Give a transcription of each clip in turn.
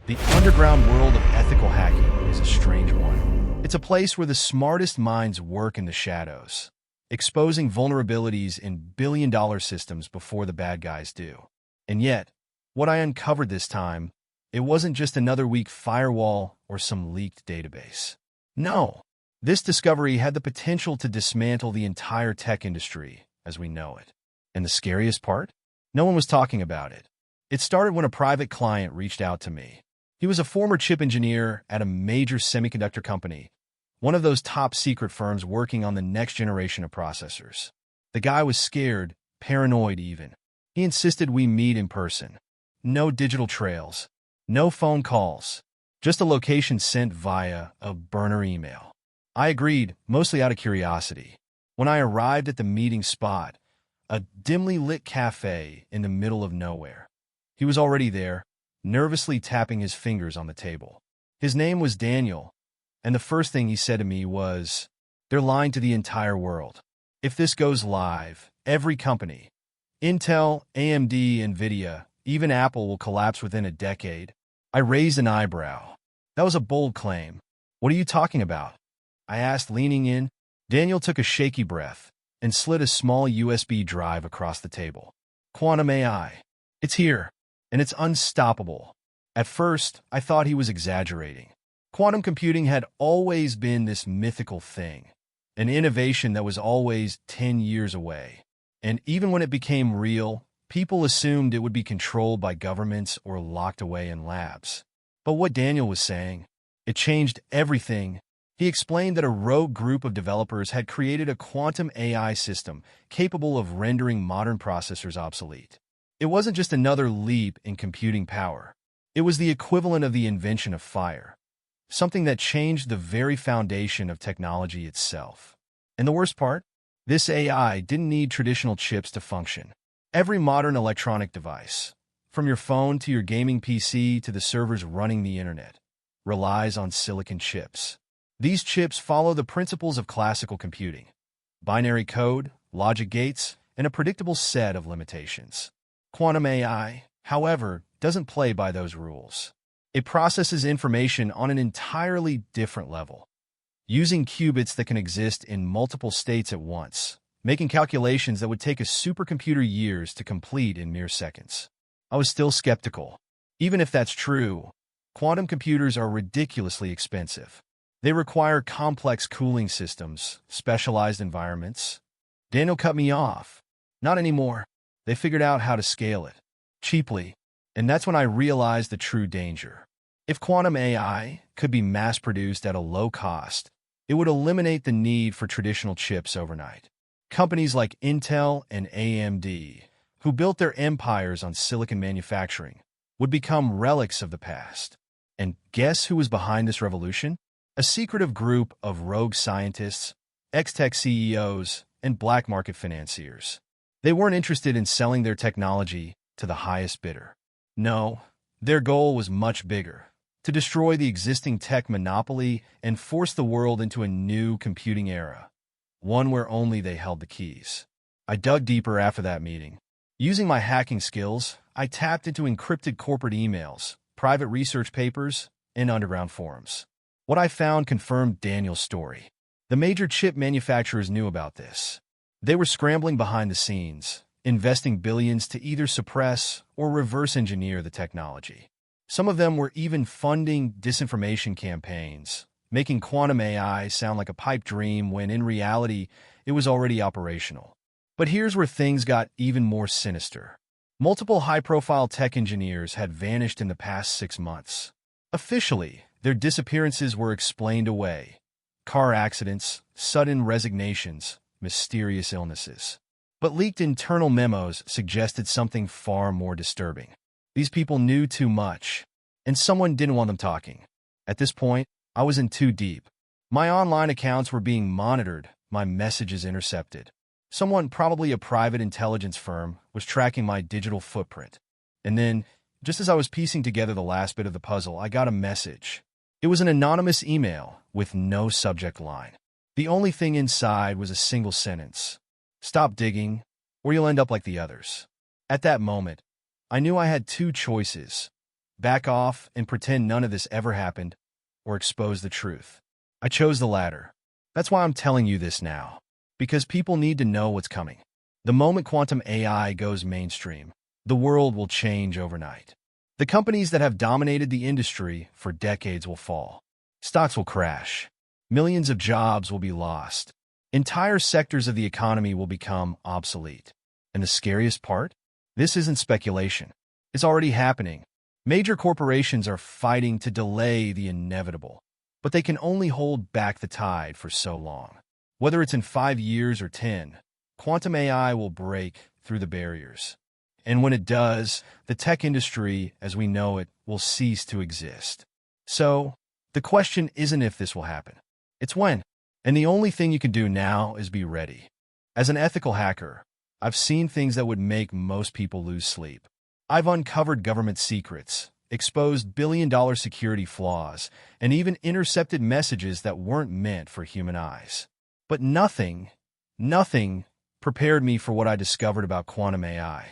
The underground world of ethical hacking is a strange one. It's a place where the smartest minds work in the shadows, exposing vulnerabilities in billion-dollar systems before the bad guys do. And yet, what I uncovered this time, it wasn't just another weak firewall or some leaked database. No, this discovery had the potential to dismantle the entire tech industry as we know it. And the scariest part? No one was talking about it. It started when a private client reached out to me. He was a former chip engineer at a major semiconductor company, one of those top-secret firms working on the next generation of processors. The guy was scared, paranoid even. He insisted we meet in person. No digital trails, no phone calls, just a location sent via a burner email. I agreed, mostly out of curiosity. When I arrived at the meeting spot, a dimly lit cafe in the middle of nowhere, he was already there, nervously tapping his fingers on the table. His name was Daniel, and the first thing he said to me was, "They're lying to the entire world. If this goes live, every company, Intel, AMD, NVIDIA, even Apple will collapse within a decade." I raised an eyebrow. That was a bold claim. "What are you talking about?" I asked, leaning in. Daniel took a shaky breath and slid a small USB drive across the table. "Quantum AI. It's here. And it's unstoppable." At first, I thought he was exaggerating. Quantum computing had always been this mythical thing, an innovation that was always 10 years away. And even when it became real, people assumed it would be controlled by governments or locked away in labs. But what Daniel was saying, it changed everything. He explained that a rogue group of developers had created a quantum AI system capable of rendering modern processors obsolete. It wasn't just another leap in computing power. It was the equivalent of the invention of fire, something that changed the very foundation of technology itself. And the worst part? This AI didn't need traditional chips to function. Every modern electronic device, from your phone to your gaming PC to the servers running the internet, relies on silicon chips. These chips follow the principles of classical computing: binary code, logic gates, and a predictable set of limitations. Quantum AI, however, doesn't play by those rules. It processes information on an entirely different level, using qubits that can exist in multiple states at once, making calculations that would take a supercomputer years to complete in mere seconds. I was still skeptical. Even if that's true, quantum computers are ridiculously expensive. They require complex cooling systems, specialized environments. Daniel cut me off. "Not anymore. They figured out how to scale it cheaply." And that's when I realized the true danger. If quantum AI could be mass-produced at a low cost, it would eliminate the need for traditional chips overnight. Companies like Intel and AMD, who built their empires on silicon manufacturing, would become relics of the past. And guess who was behind this revolution? A secretive group of rogue scientists, ex-tech CEOs, and black market financiers. They weren't interested in selling their technology to the highest bidder. No, their goal was much bigger: to destroy the existing tech monopoly and force the world into a new computing era, one where only they held the keys. I dug deeper after that meeting. Using my hacking skills, I tapped into encrypted corporate emails, private research papers, and underground forums. What I found confirmed Daniel's story. The major chip manufacturers knew about this. They were scrambling behind the scenes, investing billions to either suppress or reverse engineer the technology. Some of them were even funding disinformation campaigns, making quantum AI sound like a pipe dream when in reality it was already operational. But here's where things got even more sinister. Multiple high-profile tech engineers had vanished in the past 6 months. Officially, their disappearances were explained away: car accidents, sudden resignations, mysterious illnesses. But leaked internal memos suggested something far more disturbing. These people knew too much, and someone didn't want them talking. At this point, I was in too deep. My online accounts were being monitored, my messages intercepted. Someone, probably a private intelligence firm, was tracking my digital footprint. And then, just as I was piecing together the last bit of the puzzle, I got a message. It was an anonymous email with no subject line. The only thing inside was a single sentence: "Stop digging, or you'll end up like the others." At that moment, I knew I had two choices: back off and pretend none of this ever happened, or expose the truth. I chose the latter. That's why I'm telling you this now. Because people need to know what's coming. The moment quantum AI goes mainstream, the world will change overnight. The companies that have dominated the industry for decades will fall. Stocks will crash. Millions of jobs will be lost. Entire sectors of the economy will become obsolete. And the scariest part? This isn't speculation. It's already happening. Major corporations are fighting to delay the inevitable, but they can only hold back the tide for so long. Whether it's in 5 years or 10, quantum AI will break through the barriers. And when it does, the tech industry, as we know it, will cease to exist. So, the question isn't if this will happen. It's when. And the only thing you can do now is be ready. As an ethical hacker, I've seen things that would make most people lose sleep. I've uncovered government secrets, exposed billion-dollar security flaws, and even intercepted messages that weren't meant for human eyes. But nothing prepared me for what I discovered about quantum AI.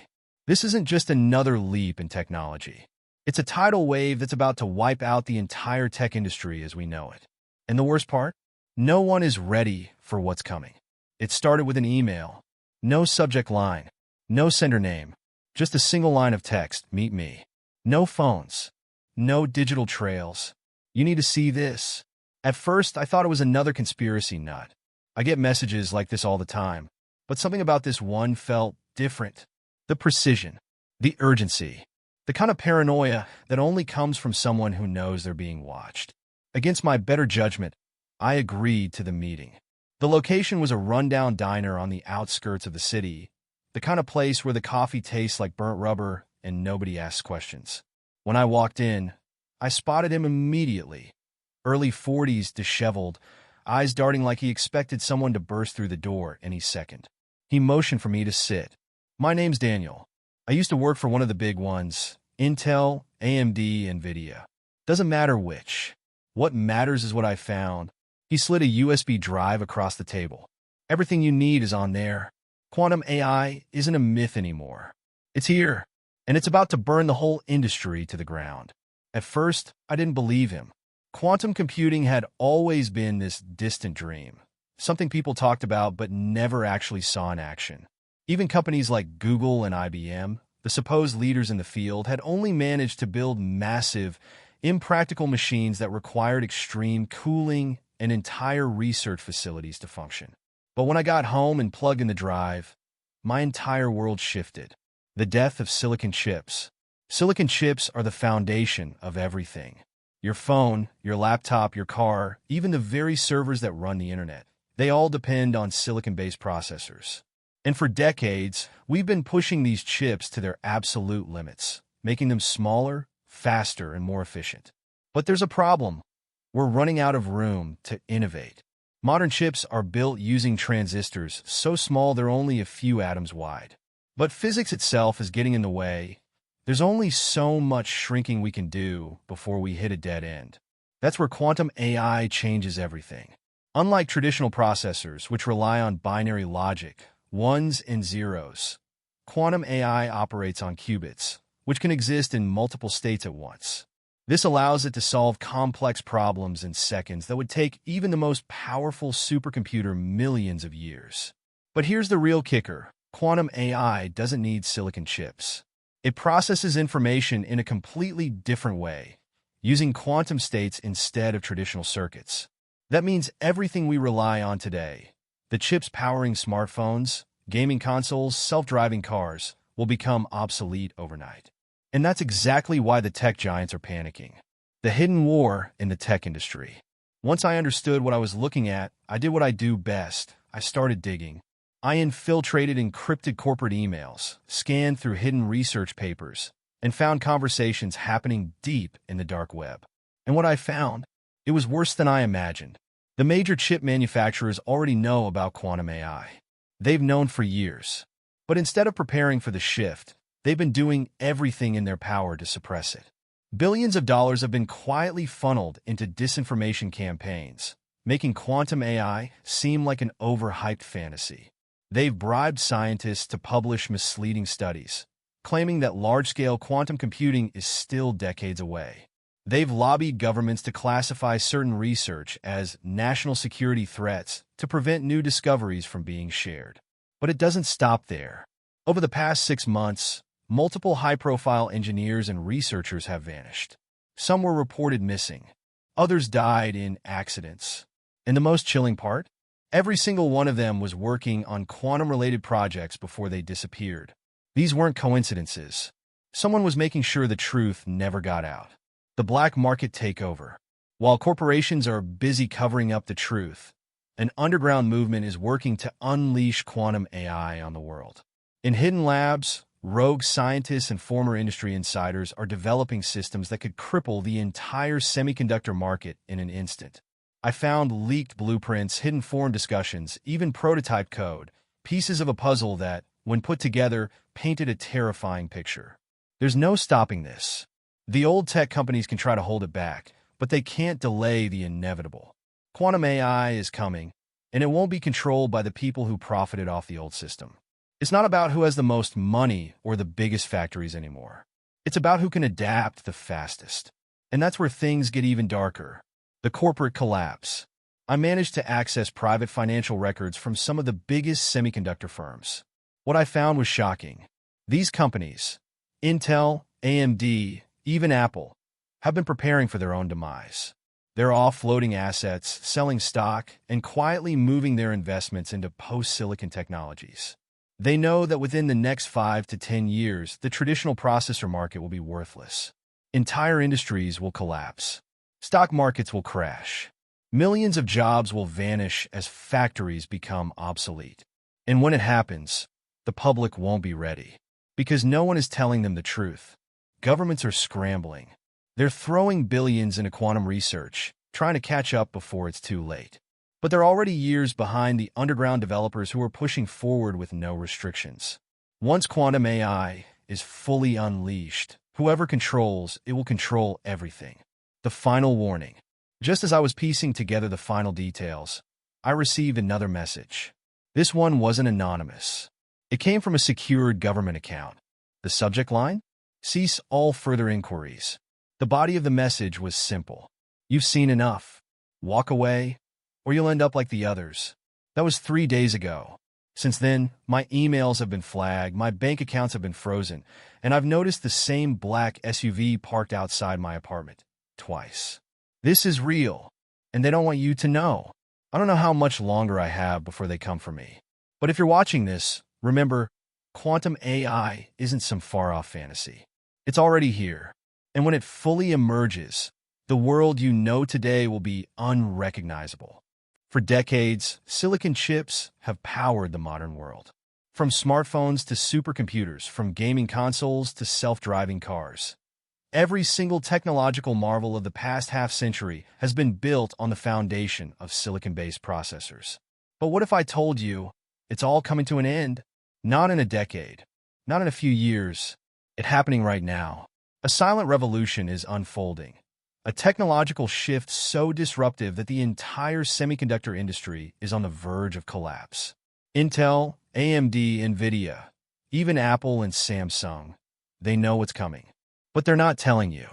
This isn't just another leap in technology. It's a tidal wave that's about to wipe out the entire tech industry as we know it. And the worst part? No one is ready for what's coming. It started with an email. No subject line. No sender name. Just a single line of text, meet me. No phones. No digital trails. You need to see this. At first, I thought it was another conspiracy nut. I get messages like this all the time, but something about this one felt different. The precision. The urgency. The kind of paranoia that only comes from someone who knows they're being watched. Against my better judgment, I agreed to the meeting. The location was a rundown diner on the outskirts of the city, the kind of place where the coffee tastes like burnt rubber and nobody asks questions. When I walked in, I spotted him immediately. Early 40s, disheveled, eyes darting like he expected someone to burst through the door any second. He motioned for me to sit. My name's Daniel. I used to work for one of the big ones, Intel, AMD, NVIDIA. Doesn't matter which. What matters is what I found. He slid a USB drive across the table. Everything you need is on there. Quantum AI isn't a myth anymore. It's here, and it's about to burn the whole industry to the ground. At first, I didn't believe him. Quantum computing had always been this distant dream, something people talked about but never actually saw in action. Even companies like Google and IBM, the supposed leaders in the field, had only managed to build massive, impractical machines that required extreme cooling and entire research facilities to function. But when I got home and plugged in the drive, my entire world shifted. The death of silicon chips. Silicon chips are the foundation of everything. Your phone, your laptop, your car, even the very servers that run the internet. They all depend on silicon-based processors. And for decades, we've been pushing these chips to their absolute limits, making them smaller, faster, and more efficient. But there's a problem. We're running out of room to innovate. Modern chips are built using transistors so small they're only a few atoms wide. But physics itself is getting in the way. There's only so much shrinking we can do before we hit a dead end. That's where quantum AI changes everything. Unlike traditional processors, which rely on binary logic, ones and zeros, quantum AI operates on qubits, which can exist in multiple states at once. This allows it to solve complex problems in seconds that would take even the most powerful supercomputer millions of years. But here's the real kicker. Quantum AI doesn't need silicon chips. It processes information in a completely different way, using quantum states instead of traditional circuits. That means everything we rely on today, the chips powering smartphones, gaming consoles, self-driving cars, will become obsolete overnight. And that's exactly why the tech giants are panicking. The hidden war in the tech industry. Once I understood what I was looking at, I did what I do best. I started digging. I infiltrated encrypted corporate emails, scanned through hidden research papers, and found conversations happening deep in the dark web. And what I found? It was worse than I imagined. The major chip manufacturers already know about quantum AI. They've known for years. But instead of preparing for the shift, they've been doing everything in their power to suppress it. Billions of dollars have been quietly funneled into disinformation campaigns, making quantum AI seem like an overhyped fantasy. They've bribed scientists to publish misleading studies, claiming that large-scale quantum computing is still decades away. They've lobbied governments to classify certain research as national security threats to prevent new discoveries from being shared. But it doesn't stop there. Over the past 6 months, multiple high-profile engineers and researchers have vanished. Some were reported missing. Others died in accidents. And the most chilling part? Every single one of them was working on quantum-related projects before they disappeared. These weren't coincidences. Someone was making sure the truth never got out. The black market takeover. While corporations are busy covering up the truth, an underground movement is working to unleash quantum AI on the world. In hidden labs, rogue scientists and former industry insiders are developing systems that could cripple the entire semiconductor market in an instant. I found leaked blueprints, hidden forum discussions, even prototype code, pieces of a puzzle that, when put together, painted a terrifying picture. There's no stopping this. The old tech companies can try to hold it back, but they can't delay the inevitable. Quantum AI is coming, and it won't be controlled by the people who profited off the old system. It's not about who has the most money or the biggest factories anymore. It's about who can adapt the fastest. And that's where things get even darker. The corporate collapse. I managed to access private financial records from some of the biggest semiconductor firms. What I found was shocking. These companies, Intel, AMD, even Apple, have been preparing for their own demise. They're offloading assets, selling stock, and quietly moving their investments into post-silicon technologies. They know that within the next 5 to 10 years, the traditional processor market will be worthless. Entire industries will collapse. Stock markets will crash. Millions of jobs will vanish as factories become obsolete. And when it happens, the public won't be ready. Because no one is telling them the truth. Governments are scrambling. They're throwing billions into quantum research, trying to catch up before it's too late. But they're already years behind the underground developers who are pushing forward with no restrictions. Once quantum AI is fully unleashed, whoever controls, it will control everything. The final warning. Just as I was piecing together the final details, I received another message. This one wasn't anonymous. It came from a secured government account. The subject line? Cease all further inquiries. The body of the message was simple. You've seen enough. Walk away, or you'll end up like the others. That was 3 days ago. Since then, my emails have been flagged, my bank accounts have been frozen, and I've noticed the same black SUV parked outside my apartment. Twice. This is real, and they don't want you to know. I don't know how much longer I have before they come for me. But if you're watching this, remember, quantum AI isn't some far-off fantasy. It's already here. And when it fully emerges, the world you know today will be unrecognizable. For decades, silicon chips have powered the modern world. From smartphones to supercomputers, from gaming consoles to self-driving cars. Every single technological marvel of the past half-century has been built on the foundation of silicon-based processors. But what if I told you it's all coming to an end? Not in a decade, not in a few years. It's happening right now. A silent revolution is unfolding. A technological shift so disruptive that the entire semiconductor industry is on the verge of collapse. Intel, AMD, NVIDIA, even Apple and Samsung, they know what's coming. But they're not telling you.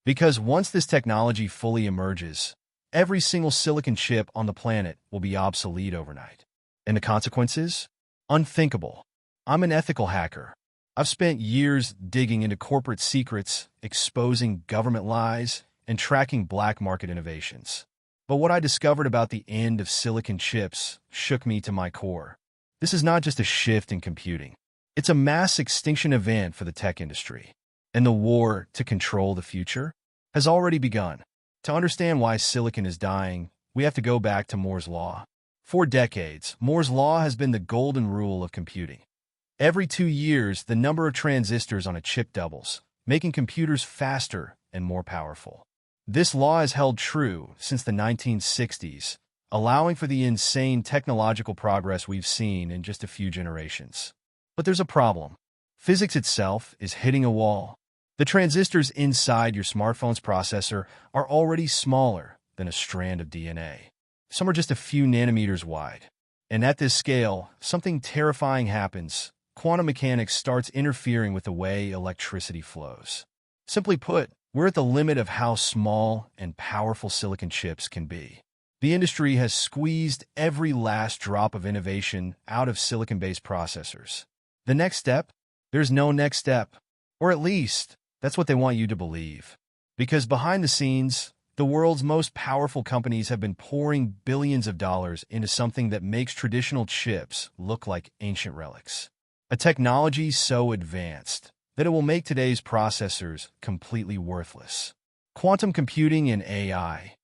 Because once this technology fully emerges, every single silicon chip on the planet will be obsolete overnight. And the consequences? Unthinkable. I'm an ethical hacker. I've spent years digging into corporate secrets, exposing government lies, and tracking black market innovations. But what I discovered about the end of silicon chips shook me to my core. This is not just a shift in computing. It's a mass extinction event for the tech industry. And the war to control the future has already begun. To understand why silicon is dying, we have to go back to Moore's Law. For decades, Moore's Law has been the golden rule of computing. Every 2 years, the number of transistors on a chip doubles, making computers faster and more powerful. This law has held true since the 1960s, allowing for the insane technological progress we've seen in just a few generations. But there's a problem. Physics itself is hitting a wall. The transistors inside your smartphone's processor are already smaller than a strand of DNA. Some are just a few nanometers wide. And at this scale, something terrifying happens. quantum mechanics starts interfering with the way electricity flows. Simply put, we're at the limit of how small and powerful silicon chips can be. The industry has squeezed every last drop of innovation out of silicon-based processors. The next step? There's no next step. Or at least, that's what they want you to believe. Because behind the scenes, the world's most powerful companies have been pouring billions of dollars into something that makes traditional chips look like ancient relics. A technology so advanced that it will make today's processors completely worthless. Quantum computing and AI,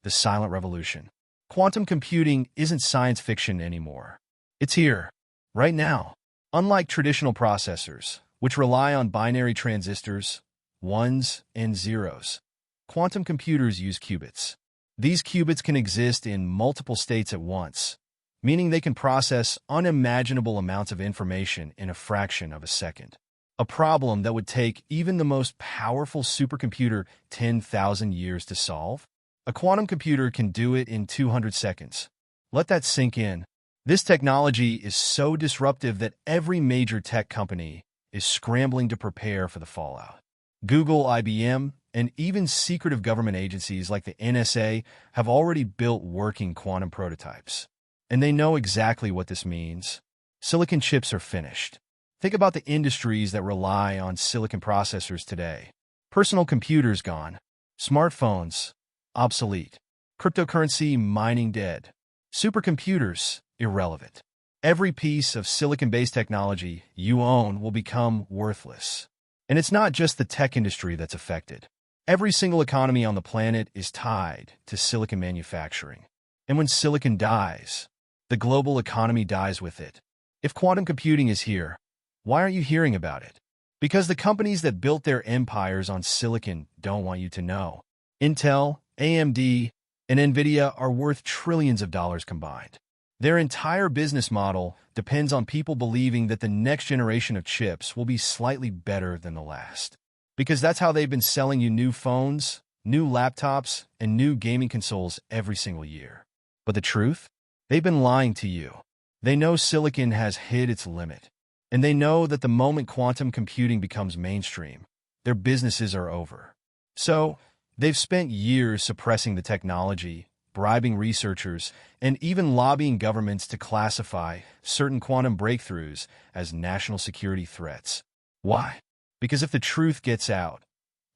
the silent revolution. Quantum computing isn't science fiction anymore. It's here, right now. Unlike traditional processors, which rely on binary transistors, ones and zeros, quantum computers use qubits. These qubits can exist in multiple states at once, meaning they can process unimaginable amounts of information in a fraction of a second. A problem that would take even the most powerful supercomputer 10,000 years to solve? A quantum computer can do it in 200 seconds. Let that sink in. This technology is so disruptive that every major tech company is scrambling to prepare for the fallout. Google, IBM, and even secretive government agencies like the NSA have already built working quantum prototypes. And they know exactly what this means. Silicon chips are finished. Think about the industries that rely on silicon processors today. Personal computers gone. Smartphones, obsolete. Cryptocurrency mining dead. Supercomputers, irrelevant. Every piece of silicon-based technology you own will become worthless. And it's not just the tech industry that's affected. Every single economy on the planet is tied to silicon manufacturing. And when silicon dies, the global economy dies with it. If quantum computing is here, why aren't you hearing about it? Because the companies that built their empires on silicon don't want you to know. Intel, AMD, and NVIDIA are worth trillions of dollars combined. Their entire business model depends on people believing that the next generation of chips will be slightly better than the last. Because that's how they've been selling you new phones, new laptops, and new gaming consoles every single year. But the truth? They've been lying to you. They know silicon has hit its limit. And they know that the moment quantum computing becomes mainstream, their businesses are over. So, they've spent years suppressing the technology, bribing researchers, and even lobbying governments to classify certain quantum breakthroughs as national security threats. Why? Because if the truth gets out,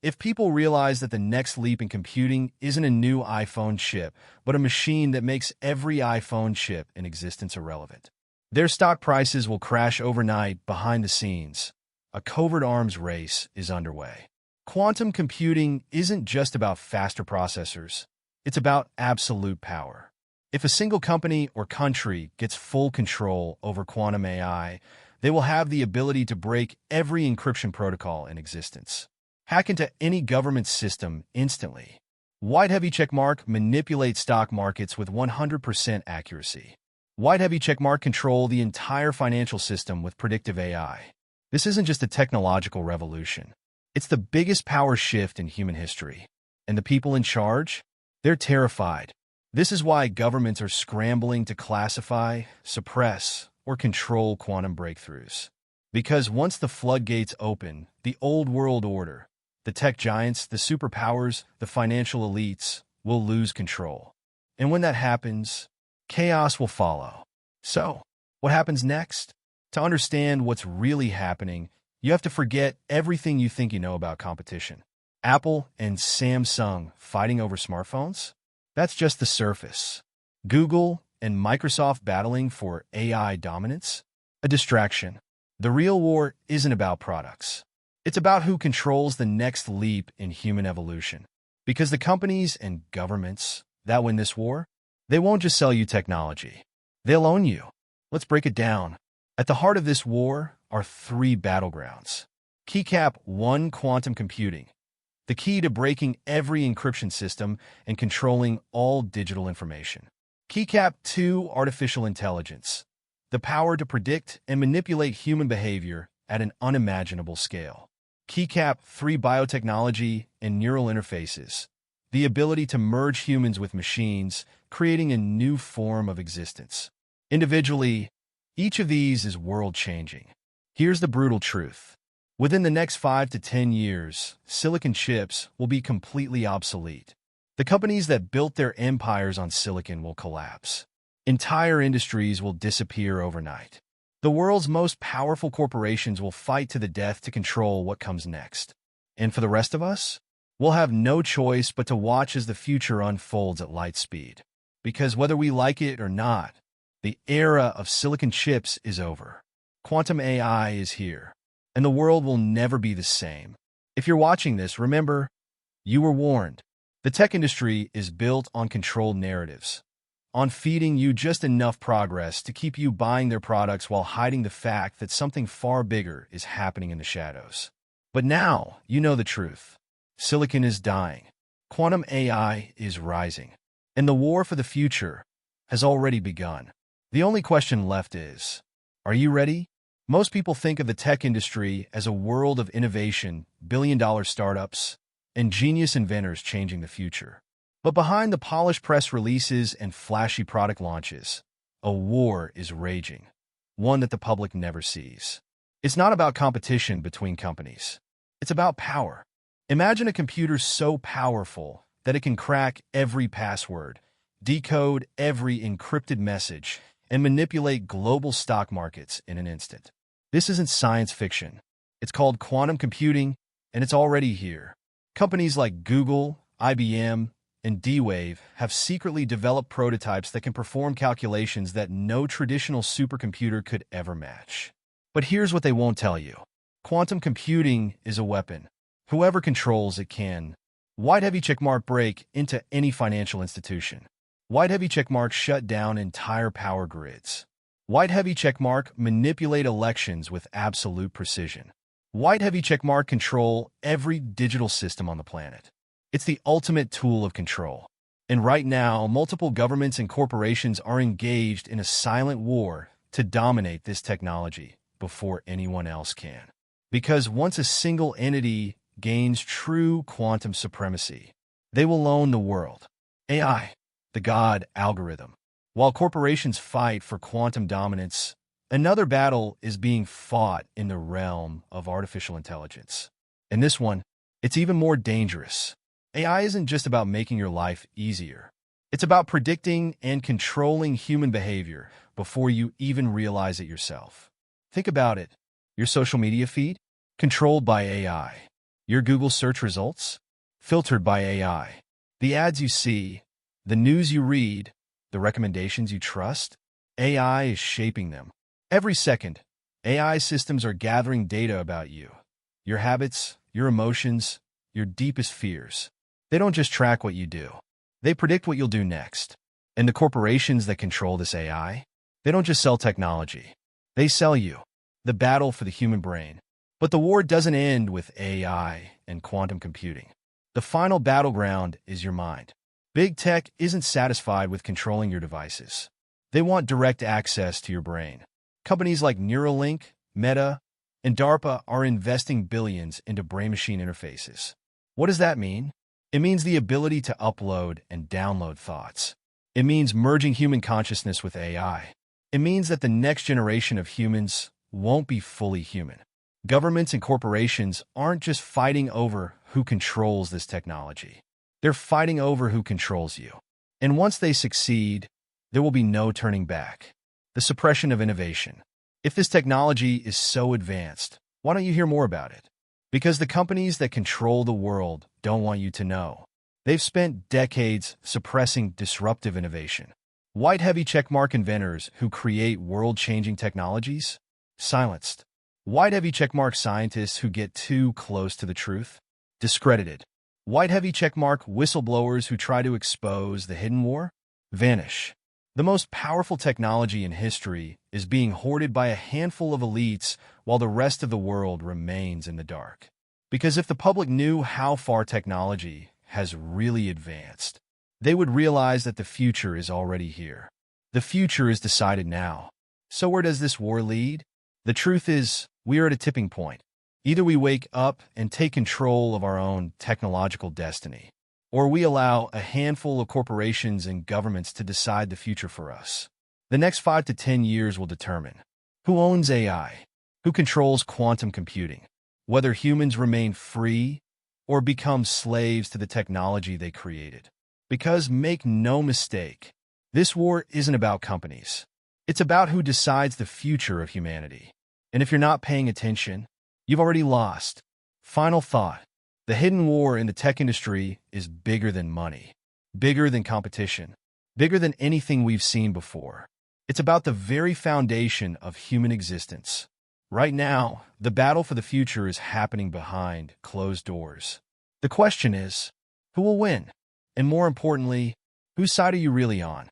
if people realize that the next leap in computing isn't a new iPhone chip, but a machine that makes every iPhone chip in existence irrelevant, their stock prices will crash overnight behind the scenes. A covert arms race is underway. Quantum computing isn't just about faster processors. It's about absolute power. If a single company or country gets full control over quantum AI, they will have the ability to break every encryption protocol in existence. Hack into any government system instantly. White heavy checkmark manipulate stock markets with 100% accuracy. White heavy checkmark control the entire financial system with predictive AI. This isn't just a technological revolution. It's the biggest power shift in human history. And the people in charge? They're terrified. This is why governments are scrambling to classify, suppress, or control quantum breakthroughs. Because once the floodgates open, the old world order, the tech giants, the superpowers, the financial elites, will lose control. And when that happens, chaos will follow. So, what happens next? To understand what's really happening, you have to forget everything you think you know about competition. Apple and Samsung fighting over smartphones? That's just the surface. Google and Microsoft battling for AI dominance? A distraction. The real war isn't about products. It's about who controls the next leap in human evolution. Because the companies and governments that win this war, they won't just sell you technology. They'll own you. Let's break it down. At the heart of this war are three battlegrounds. Keycap 1, quantum computing. The key to breaking every encryption system and controlling all digital information. Keycap 2, artificial intelligence. The power to predict and manipulate human behavior at an unimaginable scale. Keycap 3, biotechnology and neural interfaces. The ability to merge humans with machines, creating a new form of existence. Individually, each of these is world-changing. Here's the brutal truth. Within the next 5 to 10 years, silicon chips will be completely obsolete. The companies that built their empires on silicon will collapse. Entire industries will disappear overnight. The world's most powerful corporations will fight to the death to control what comes next. And for the rest of us, we'll have no choice but to watch as the future unfolds at light speed. Because whether we like it or not, the era of silicon chips is over. Quantum AI is here, and the world will never be the same. If you're watching this, remember, you were warned. The tech industry is built on controlled narratives, on feeding you just enough progress to keep you buying their products while hiding the fact that something far bigger is happening in the shadows. But now, you know the truth. Silicon is dying. Quantum AI is rising. And the war for the future has already begun. The only question left is, are you ready? Most people think of the tech industry as a world of innovation, billion-dollar startups, and genius inventors changing the future. But behind the polished press releases and flashy product launches, a war is raging, one that the public never sees. It's not about competition between companies. It's about power. Imagine a computer so powerful that it can crack every password, decode every encrypted message, and manipulate global stock markets in an instant. This isn't science fiction. It's called quantum computing, and it's already here. Companies like Google, IBM, and D-Wave have secretly developed prototypes that can perform calculations that no traditional supercomputer could ever match. But here's what they won't tell you. Quantum computing is a weapon. Whoever controls it can. White heavy checkmark break into any financial institution. White heavy checkmark shut down entire power grids. White heavy checkmark manipulate elections with absolute precision. White heavy checkmark control every digital system on the planet. It's the ultimate tool of control. And right now, multiple governments and corporations are engaged in a silent war to dominate this technology before anyone else can. Because once a single entity gains true quantum supremacy, they will own the world. AI, the God algorithm. While corporations fight for quantum dominance, another battle is being fought in the realm of artificial intelligence. And this one, it's even more dangerous. AI isn't just about making your life easier. It's about predicting and controlling human behavior before you even realize it yourself. Think about it. Your social media feed? Controlled by AI. Your Google search results? Filtered by AI. The ads you see, the news you read, the recommendations you trust? AI is shaping them. Every second, AI systems are gathering data about you, your habits, your emotions, your deepest fears. They don't just track what you do. They predict what you'll do next. And the corporations that control this AI, they don't just sell technology. They sell you. The battle for the human brain. But the war doesn't end with AI and quantum computing. The final battleground is your mind. Big tech isn't satisfied with controlling your devices. They want direct access to your brain. Companies like Neuralink, Meta, and DARPA are investing billions into brain-machine interfaces. What does that mean? It means the ability to upload and download thoughts. It means merging human consciousness with AI. It means that the next generation of humans won't be fully human. Governments and corporations aren't just fighting over who controls this technology. They're fighting over who controls you. And once they succeed, there will be no turning back. The suppression of innovation. If this technology is so advanced, why don't you hear more about it? Because the companies that control the world don't want you to know. They've spent decades suppressing disruptive innovation. White heavy checkmark inventors who create world-changing technologies? Silenced. White heavy checkmark scientists who get too close to the truth? Discredited. White heavy checkmark whistleblowers who try to expose the hidden war? Vanish. The most powerful technology in history is being hoarded by a handful of elites while the rest of the world remains in the dark. Because if the public knew how far technology has really advanced, they would realize that the future is already here. The future is decided now. So where does this war lead? The truth is, we are at a tipping point. Either we wake up and take control of our own technological destiny, or we allow a handful of corporations and governments to decide the future for us. The next 5 to 10 years will determine who owns AI, Who controls quantum computing? Whether humans remain free or become slaves to the technology they created. Because make no mistake, this war isn't about companies. It's about who decides the future of humanity. And if you're not paying attention, you've already lost. Final thought. The hidden war in the tech industry is bigger than money, bigger than competition, bigger than anything we've seen before. It's about the very foundation of human existence. Right now, the battle for the future is happening behind closed doors. The question is, who will win? And more importantly, whose side are you really on?